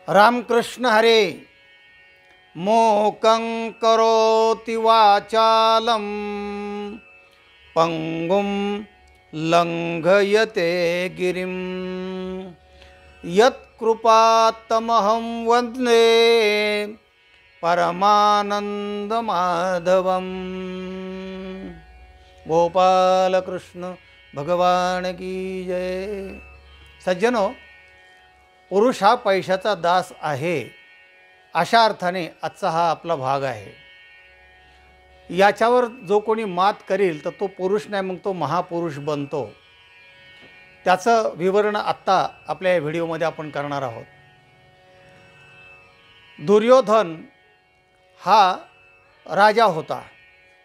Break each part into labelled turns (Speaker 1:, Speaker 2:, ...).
Speaker 1: रामकृष्ण हरे। मोकं करोति वाचालं पंगुं लंघयते गिरिं यत्कृपात्तमहं वन्दे परमानंदमाधवम्। गोपाल कृष्ण भगवान की जय। सज्जनो, पुरुष हा पैशाचा दास आहे अशा अर्थाने आजचा हा आपला भाग आहे। याच्यावर जो कोणी मात करेल तर तो पुरुष नाही, मग तो महापुरुष बनतो। त्याचं विवरण आत्ता आपल्या या व्हिडिओमध्ये आपण करणार आहोत। दुर्योधन हा राजा होता,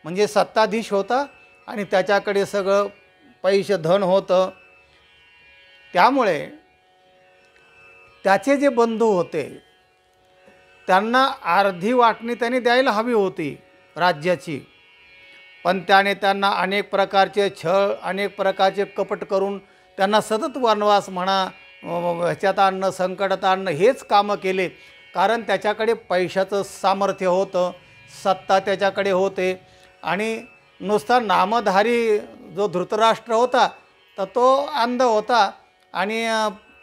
Speaker 1: म्हणजे सत्ताधीश होता आणि त्याच्याकडे सगळं पैसे धन होतं। त्यामुळे त्याचे जे बंधू होते त्यांना अर्धी वाटणी त्याने द्यायला हवी होती राज्याची, पण त्याने त्यांना अनेक प्रकारचे छळ, अनेक प्रकारचे कपट करून त्यांना सतत वनवास म्हणा, ह्याच्यात आणणं, संकटात आणणं हेच कामं केले। कारण त्याच्याकडे पैशाचं सामर्थ्य होतं, सत्ता त्याच्याकडे होते आणि नुसता नामधारी जो धृतराष्ट्र होता तर तो अंध होता आणि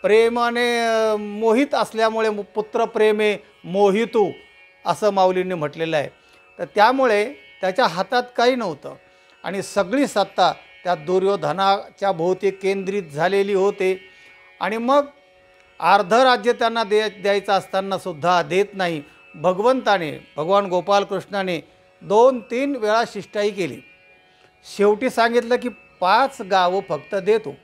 Speaker 1: प्रेमाने मोहित असल्यामुळे पुत्रप्रेमे मोहितू असं माऊलींनी म्हटलेलं आहे। तर त्यामुळे त्याच्या हातात काही नव्हतं आणि सगळी सत्ता त्या दुर्योधनाच्या भोवती केंद्रित झालेली होते। आणि मग अर्ध राज्य त्यांना द्यायचं असताना सुद्धा देत नाही। भगवंताने, भगवान गोपालकृष्णाने 2-3 वेळा शिष्टाई केली। शेवटी सांगितलं की 5 गावं फक्त देतो,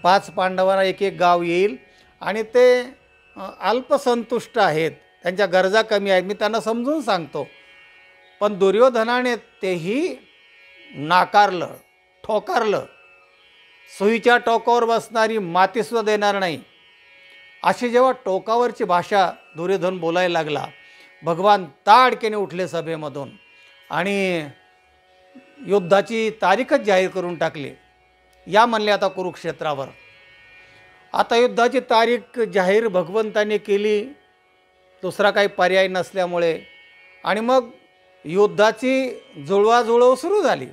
Speaker 1: 5 पांडवांना एक गाव येईल आणि ते अल्पसंतुष्ट आहेत, त्यांच्या गरजा कमी आहेत, मी त्यांना समजून सांगतो। पण दुर्योधनाने तेही नाकारलं, ठोकारलं। सुईच्या टोकावर बसणारी मातीसुद्धा देणार नाही, अशी जेव्हा टोकावरची भाषा दुर्योधन बोलायला लागला, भगवान ताडकेने उठले सभेमधून आणि युद्धाची तारीखच जाहीर करून टाकली। या म्हणले आता कुरुक्षेत्रावर। आता युद्धाची तारीख जाहीर भगवंताने केली, दुसरा काही पर्याय नसल्यामुळे। आणि मग युद्धाची जुळवाजुळव सुरू झाली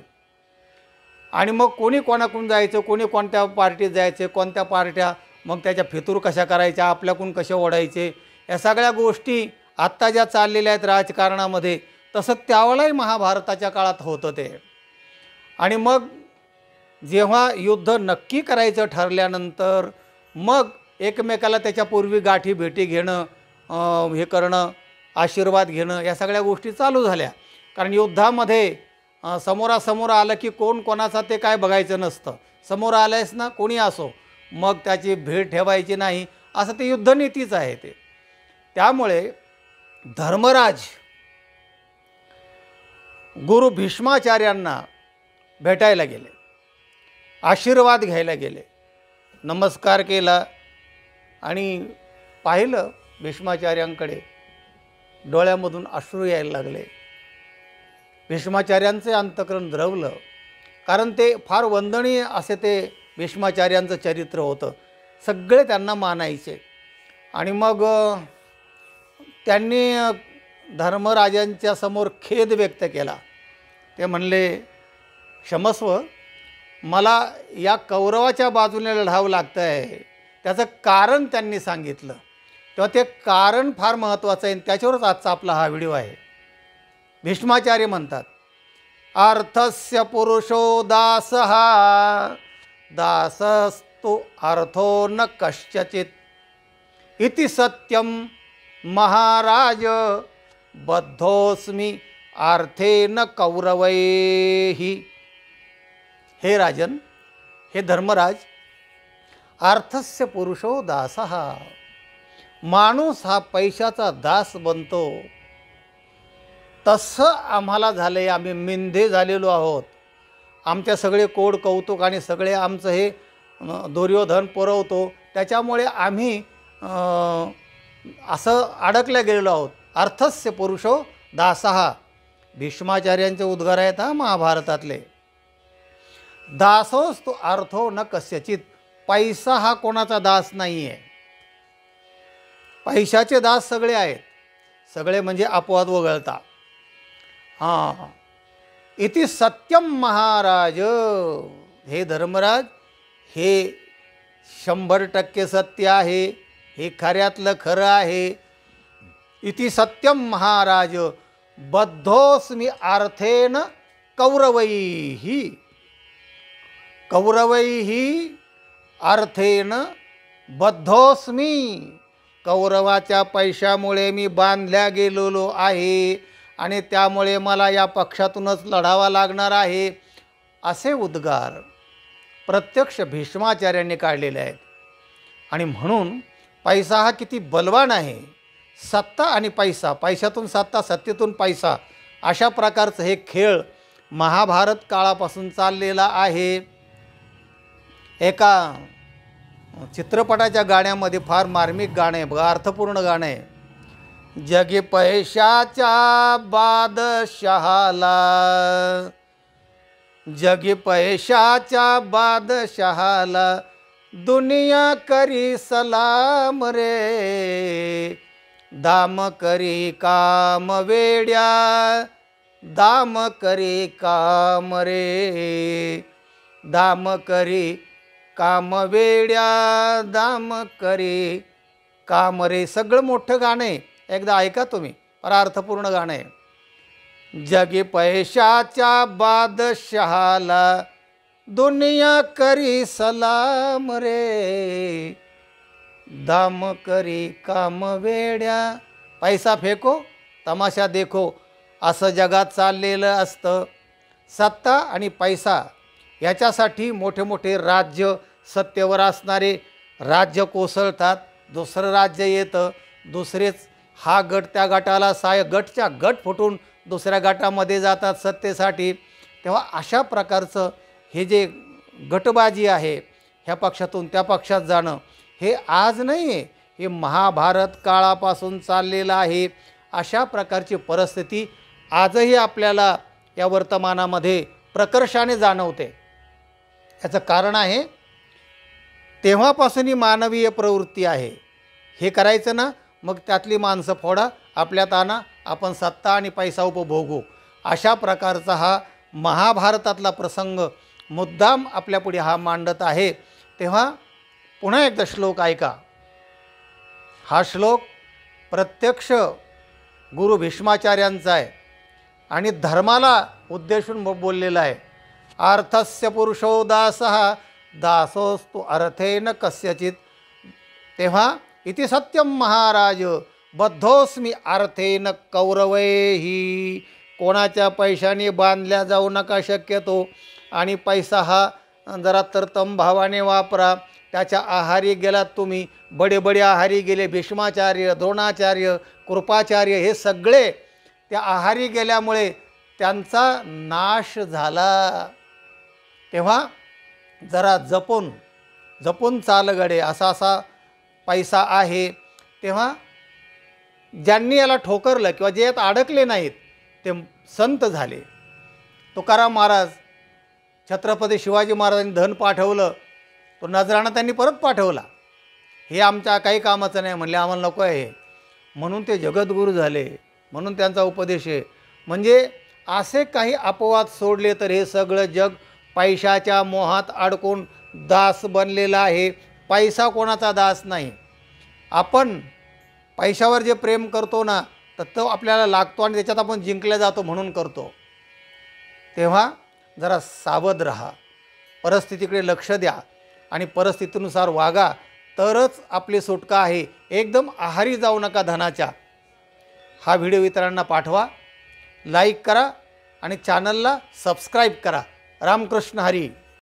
Speaker 1: आणि मग कोणी कोणाकडून जायचं, कोणी कोणत्या पार्टीत जायचे, कोणत्या पार्ट्या मग त्याच्या फितूर कशा करायच्या, आपल्याकडून कसे ओढायचे, या सगळ्या गोष्टी आत्ता ज्या चाललेल्या आहेत राजकारणामध्ये, तसं त्यावेळेलाही महाभारताच्या काळात होतं ते। आणि मग जेव्हा युद्ध नक्की करायचं ठरल्यानंतर मग एकमेकाला त्याच्यापूर्वी गाठी भेटी घेणं, हे करणं, आशीर्वाद घेणं, या सगळ्या गोष्टी चालू झाल्या। कारण युद्धामध्ये समोरासमोर आलं की कोण कोणाचा ते काय बघायचं नसतं। समोर आलंयस ना, कोणी असो, मग त्याची भेट ठेवायची नाही, असं ते युद्धनीतीच आहे ते। त्यामुळे धर्मराज गुरु भीष्माचार्यांना भेटायला गेले, आशीर्वाद घ्यायला गेले, नमस्कार केला आणि पाहिलं भीष्माचार्यांकडे, डोळ्यामधून अश्रू यायला लागले। भीष्माचार्यांचे अंतःकरण द्रवलं, कारण ते फार वंदनीय असे ते भीष्माचार्यांचं चरित्र होतं, सगळे त्यांना मानायचे। आणि मग त्यांनी धर्मराजांच्या समोर खेद व्यक्त केला। ते म्हणले, क्षमस्व, मला या कौरवाच्या बाजूने लढावं लागतं आहे। त्याचं कारण त्यांनी सांगितलं, तेव्हा ते कारण फार महत्त्वाचं आहे, त्याच्यावरच आजचा आपला हा व्हिडिओ आहे। भीष्माचार्य म्हणतात, अर्थस्य पुरुषो दासः दासस्तु अर्थो न कश्चित् इति सत्यम महाराज बद्धोस्मि अर्थेन कौरवैहि। हे राजन, हे धर्मराज, अर्थस्य पुरुषो दासः, माणूस हा पैशाचा दास बनतो, तसं आम्हाला झालं आहे। आम्ही मिंधे झालेलो आहोत, आमच्या सगळे कोड कौतुक आणि सगळे आमचं हे दुर्योधन पुरवतो, त्याच्यामुळे आम्ही असं अडकल्या गेलेलो आहोत। अर्थस्य पुरुषो दासः, भीष्माचार्यांचे उद्गार आहेत हा महाभारतातले। दासोस्तु अर्थो न कस्यचित, पैसा हा कोणाचा दास नाही आहे। पैशाचे दास सगळे आहेत. सगळे म्हणजे अपवाद वगळता. हां, इति सत्यम महाराज, हे धर्मराज, हे 100% सत्य आहे, हे खऱ्यातलं खरं आहे. इति सत्यम महाराज बद्धोस्मि अर्थेन कौरवैः, कौरवैः अर्थेन बद्धोस्मि, कौरवाच्या पैशामुळे मी बांधल्या गेलेलो आहे आणि त्यामुळे मला या पक्षातूनच लढावा लागणार आहे, असे उद्गार प्रत्यक्ष भीष्माचार्यांनी काढलेले आहेत. आणि म्हणून पैसा हा किती बलवान आहे. सत्ता आणि पैसा, पैशातून सत्ता, सत्तेतून पैसा, अशा प्रकारचं हे खेळ महाभारत काळापासून चाललेला आहे. एका चित्रपटाच्या गाण्यामध्ये फार मार्मिक गाणं आहे बघा, अर्थपूर्ण गाणं आहे. जगी पैशाच्या बादशहाला, जगी पैशाच्या बादशहाला, दुनिया करी सलाम रे, दाम करी काम वेड्या, दाम करी काम रे, दाम करी काम वेड्या, दाम करी काम रे. सगळं मोठं गाणं आहे, एकदा ऐका तुम्ही, फार अर्थपूर्ण गाणं आहे. जगी पैशाच्या बादशहाला, दुनिया करी सलाम रे, दाम करी काम वेड्या. पैसा फेको तमाशा देखो, असं जगात चाललेलं असतं. सत्ता आणि पैसा याच्यासाठी मोठे मोठे राज्य, सत्तेवर असणारे राज्य कोसळतात, दुसरं राज्य येतं, दुसरेच हा गट त्या गटाला गटच्या गट फुटून दुसऱ्या गटामध्ये जातात सत्तेसाठी. तेव्हा अशा प्रकारचं हे जे गटबाजी आहे, ह्या पक्षातून त्या पक्षात जाणं, हे आज नाही आहे, हे महाभारत काळापासून चाललेलं आहे. अशा प्रकारची परिस्थिती आजही आपल्याला या वर्तमानामध्ये प्रकर्षाने जाणवते. याचं कारण आहे, तेव्हापासून ही मानवीय प्रवृत्ती आहे. हे करायचं ना, मग त्यातली माणसं फोडा, आपल्यात आणा, आपण सत्ता आणि पैसा उपभोगू. अशा प्रकारचा हा महाभारतातला प्रसंग मुद्दाम आपल्यापुढे हा मांडत आहे. तेव्हा पुन्हा एकदा श्लोक ऐका. हा श्लोक प्रत्यक्ष गुरु भीष्माचार्यांचा आहे आणि धर्माला उद्देशून बोललेला आहे. अर्थस्य पुरुषो दासः, दासोस्तु अर्थेन कस्यचित. तेव्हा इति सत्यम महाराज बद्धोस्मि अर्थेन कौरवैः, कोणाच्या पैशाने बांधल्या जाऊ नका शक्यतो. आणि पैसा हा जरा तरतम भावाने वापरा. त्याच्या आहारी गेलात तुम्ही, बडे बडे आहारी गेले, भीष्माचार्य, द्रोणाचार्य, कृपाचार्य, हे सगळे त्या आहारी गेल्यामुळे त्यांचा नाश झाला. तेव्हा जरा जपून जपून चालगडे, असा असा पैसा आहे. तेव्हा ज्यांनी याला ठोकरलं किंवा जे यात अडकले नाहीत ते संत झाले. तुकाराम महाराज, छत्रपती शिवाजी महाराजांनी धन पाठवलं, तो नजराणा त्यांनी परत पाठवला. हे आमच्या काही कामाचं नाही म्हणले, आम्हाला नको आहे हे, म्हणून ते जगद्गुरू झाले, म्हणून त्यांचा उपदेश आहे. म्हणजे असे काही अपवाद सोडले तर हे सगळं जग पैशाच्या मोहात अडकून दास बनलेलं आहे. पैसा कोणाचा दास नाही. आपण पैशावर जे प्रेम करतो ना, तर तो आपल्याला लागतो आणि त्याच्यात आपण जिंकल्या जातो म्हणून करतो. तेव्हा जरा सावध राहा, परिस्थितीकडे लक्ष द्या आणि परिस्थितीनुसार वागा, तरच आपली सुटका आहे. एकदम आहारी जाऊ नका धनाच्या. हा व्हिडिओ इतरांना पाठवा, लाईक करा आणि चॅनलला सबस्क्राईब करा. रामकृष्ण हरी.